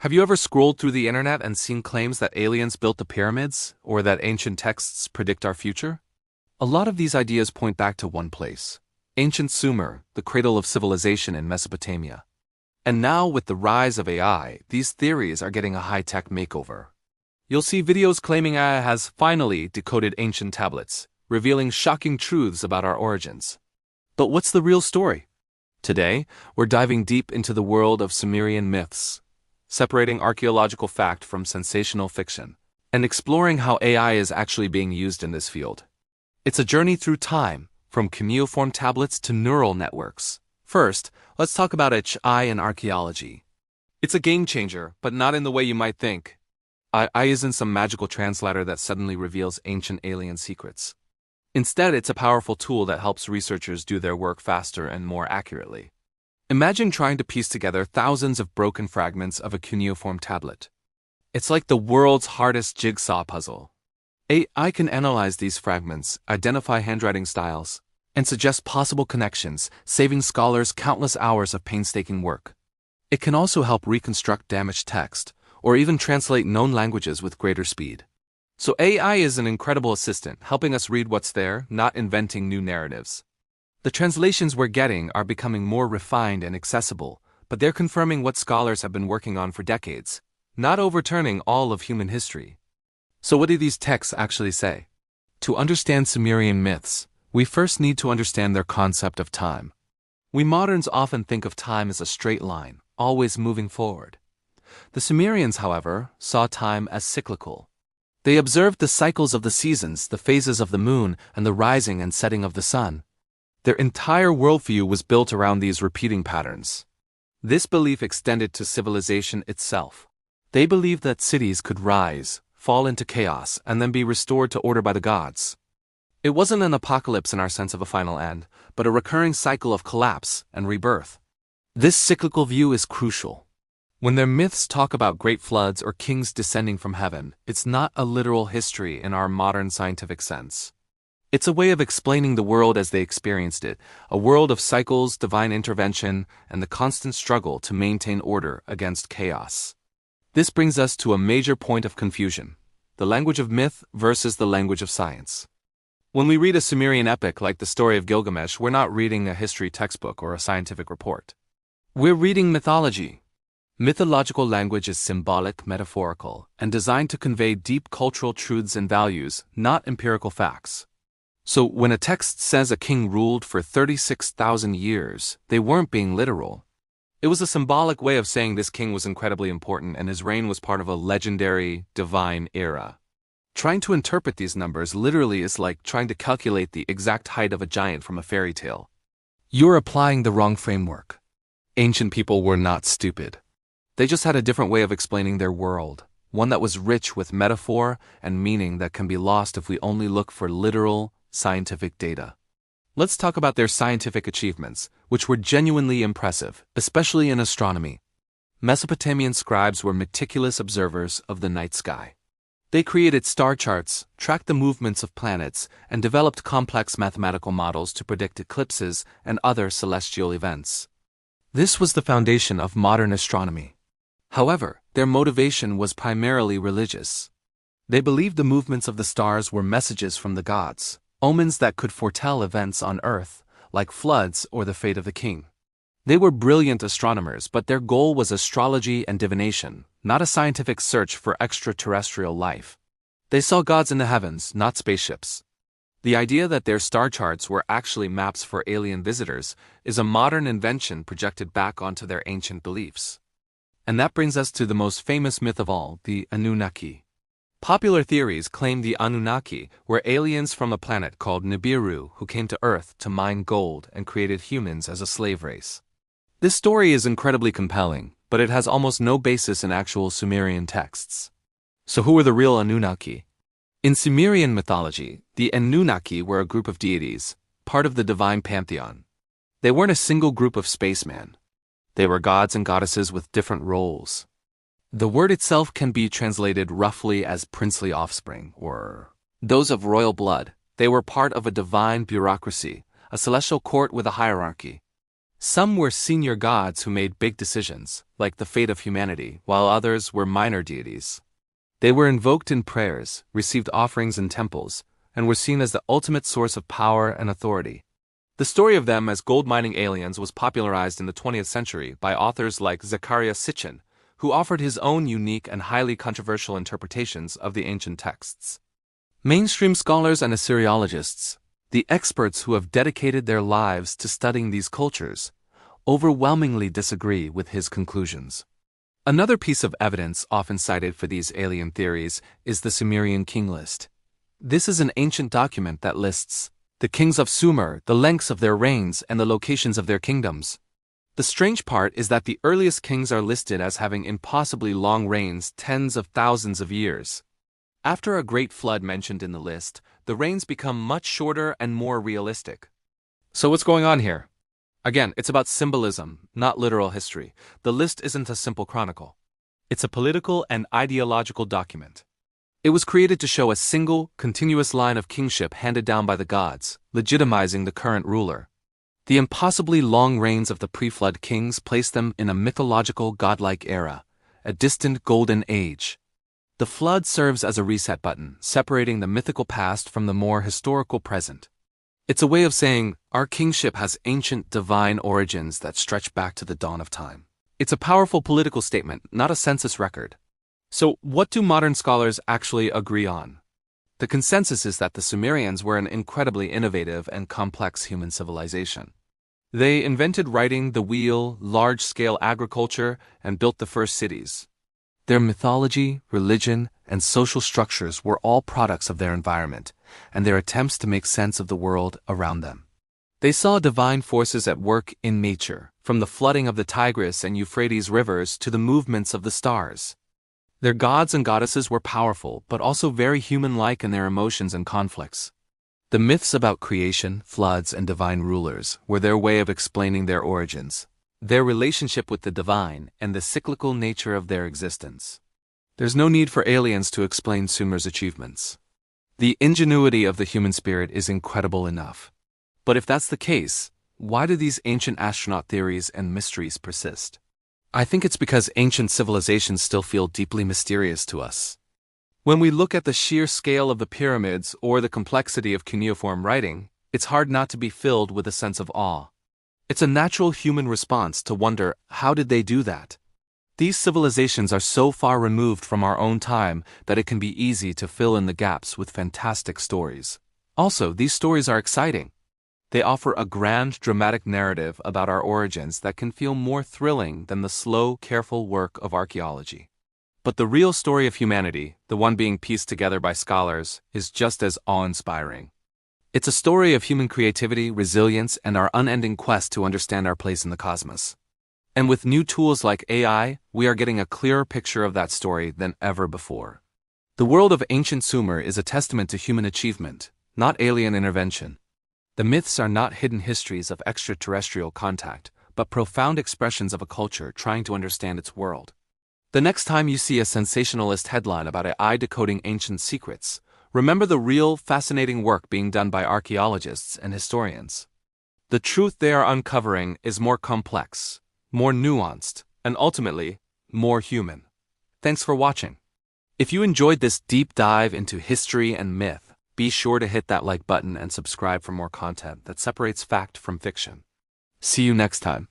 Have you ever scrolled through the internet and seen claims that aliens built the pyramids, or that ancient texts predict our future? A lot of these ideas point back to one place: ancient Sumer, the cradle of civilization in Mesopotamia. And now, with the rise of AI, these theories are getting a high-tech makeover. You'll see videos claiming AI has finally decoded ancient tablets, revealing shocking truths about our origins. But what's the real story? Today, we're diving deep into the world of Sumerian myths, separating archaeological fact from sensational fiction, and exploring how AI is actually being used in this field. It's a journey through time, from cuneiform tablets to neural networks. First, let's talk about AI in archaeology. It's a game changer, but not in the way you might think. AI isn't some magical translator that suddenly reveals ancient alien secrets. Instead, it's a powerful tool that helps researchers do their work faster and more accurately. Imagine trying to piece together thousands of broken fragments of a cuneiform tablet. It's like the world's hardest jigsaw puzzle. AI can analyze these fragments, identify handwriting styles, and suggest possible connections, saving scholars countless hours of painstaking work. It can also help reconstruct damaged text, or even translate known languages with greater speed. So AI is an incredible assistant, helping us read what's there, not inventing new narratives. The translations we're getting are becoming more refined and accessible, but they're confirming what scholars have been working on for decades, not overturning all of human history. So what do these texts actually say? To understand Sumerian myths, we first need to understand their concept of time. We moderns often think of time as a straight line, always moving forward. The Sumerians, however, saw time as cyclical. They observed the cycles of the seasons, the phases of the moon, and the rising and setting of the sun. Their entire worldview was built around these repeating patterns. This belief extended to civilization itself. They believed that cities could rise, fall into chaos, and then be restored to order by the gods. It wasn't an apocalypse in our sense of a final end, but a recurring cycle of collapse and rebirth. This cyclical view is crucial. When their myths talk about great floods or kings descending from heaven, it's not a literal history in our modern scientific sense. It's a way of explaining the world as they experienced it, a world of cycles, divine intervention, and the constant struggle to maintain order against chaos. This brings us to a major point of confusion: the language of myth versus the language of science. When we read a Sumerian epic like the story of Gilgamesh, we're not reading a history textbook or a scientific report. We're reading mythology. Mythological language is symbolic, metaphorical, and designed to convey deep cultural truths and values, not empirical facts. So when a text says a king ruled for 36,000 years, they weren't being literal. It was a symbolic way of saying this king was incredibly important and his reign was part of a legendary, divine era. Trying to interpret these numbers literally is like trying to calculate the exact height of a giant from a fairy tale. You're applying the wrong framework. Ancient people were not stupid. They just had a different way of explaining their world, one that was rich with metaphor and meaning that can be lost if we only look for literal, scientific data. Let's talk about their scientific achievements, which were genuinely impressive, especially in astronomy. Mesopotamian scribes were meticulous observers of the night sky. They created star charts, tracked the movements of planets, and developed complex mathematical models to predict eclipses and other celestial events. This was the foundation of modern astronomy. However, their motivation was primarily religious. They believed the movements of the stars were messages from the gods, omens that could foretell events on Earth, like floods or the fate of the king. They were brilliant astronomers, but their goal was astrology and divination, not a scientific search for extraterrestrial life. They saw gods in the heavens, not spaceships. The idea that their star charts were actually maps for alien visitors is a modern invention projected back onto their ancient beliefs. And that brings us to the most famous myth of all, the Anunnaki. Popular theories claim the Anunnaki were aliens from a planet called Nibiru who came to Earth to mine gold and created humans as a slave race. This story is incredibly compelling, but it has almost no basis in actual Sumerian texts. So who were the real Anunnaki? In Sumerian mythology, the Anunnaki were a group of deities, part of the divine pantheon. They weren't a single group of spacemen. They were gods and goddesses with different roles. The word itself can be translated roughly as princely offspring, or those of royal blood. They were part of a divine bureaucracy, a celestial court with a hierarchy. Some were senior gods who made big decisions, like the fate of humanity, while others were minor deities. They were invoked in prayers, received offerings in temples, and were seen as the ultimate source of power and authority. The story of them as gold-mining aliens was popularized in the 20th century by authors like Zecharia Sitchin, who offered his own unique and highly controversial interpretations of the ancient texts. Mainstream scholars and Assyriologists, the experts who have dedicated their lives to studying these cultures, overwhelmingly disagree with his conclusions. Another piece of evidence often cited for these alien theories is the Sumerian king list. This is an ancient document that lists the kings of Sumer, the lengths of their reigns, and the locations of their kingdoms. The strange part is that the earliest kings are listed as having impossibly long reigns, tens of thousands of years. After a great flood mentioned in the list, the reigns become much shorter and more realistic. So what's going on here? Again, it's about symbolism, not literal history. The list isn't a simple chronicle. It's a political and ideological document. It was created to show a single, continuous line of kingship handed down by the gods, legitimizing the current ruler. The impossibly long reigns of the pre-flood kings placed them in a mythological godlike era, a distant golden age. The flood serves as a reset button, separating the mythical past from the more historical present. It's a way of saying, our kingship has ancient divine origins that stretch back to the dawn of time. It's a powerful political statement, not a census record. So, what do modern scholars actually agree on? The consensus is that the Sumerians were an incredibly innovative and complex human civilization. They invented writing, the wheel, large-scale agriculture, and built the first cities. Their mythology, religion, and social structures were all products of their environment, and their attempts to make sense of the world around them. They saw divine forces at work in nature, from the flooding of the Tigris and Euphrates rivers to the movements of the stars. Their gods and goddesses were powerful, but also very human-like in their emotions and conflicts. The myths about creation, floods, and divine rulers were their way of explaining their origins, their relationship with the divine, and the cyclical nature of their existence. There's no need for aliens to explain Sumer's achievements. The ingenuity of the human spirit is incredible enough. But if that's the case, why do these ancient astronaut theories and mysteries persist? I think it's because ancient civilizations still feel deeply mysterious to us. When we look at the sheer scale of the pyramids or the complexity of cuneiform writing, it's hard not to be filled with a sense of awe. It's a natural human response to wonder, how did they do that? These civilizations are so far removed from our own time that it can be easy to fill in the gaps with fantastic stories. Also, these stories are exciting. They offer a grand, dramatic narrative about our origins that can feel more thrilling than the slow, careful work of archaeology. But the real story of humanity, the one being pieced together by scholars, is just as awe-inspiring. It's a story of human creativity, resilience, and our unending quest to understand our place in the cosmos. And with new tools like AI, we are getting a clearer picture of that story than ever before. The world of ancient Sumer is a testament to human achievement, not alien intervention. The myths are not hidden histories of extraterrestrial contact, but profound expressions of a culture trying to understand its world. The next time you see a sensationalist headline about AI decoding ancient secrets, remember the real, fascinating work being done by archaeologists and historians. The truth they are uncovering is more complex, more nuanced, and ultimately, more human. Thanks for watching. If you enjoyed this deep dive into history and myth, be sure to hit that like button and subscribe for more content that separates fact from fiction. See you next time.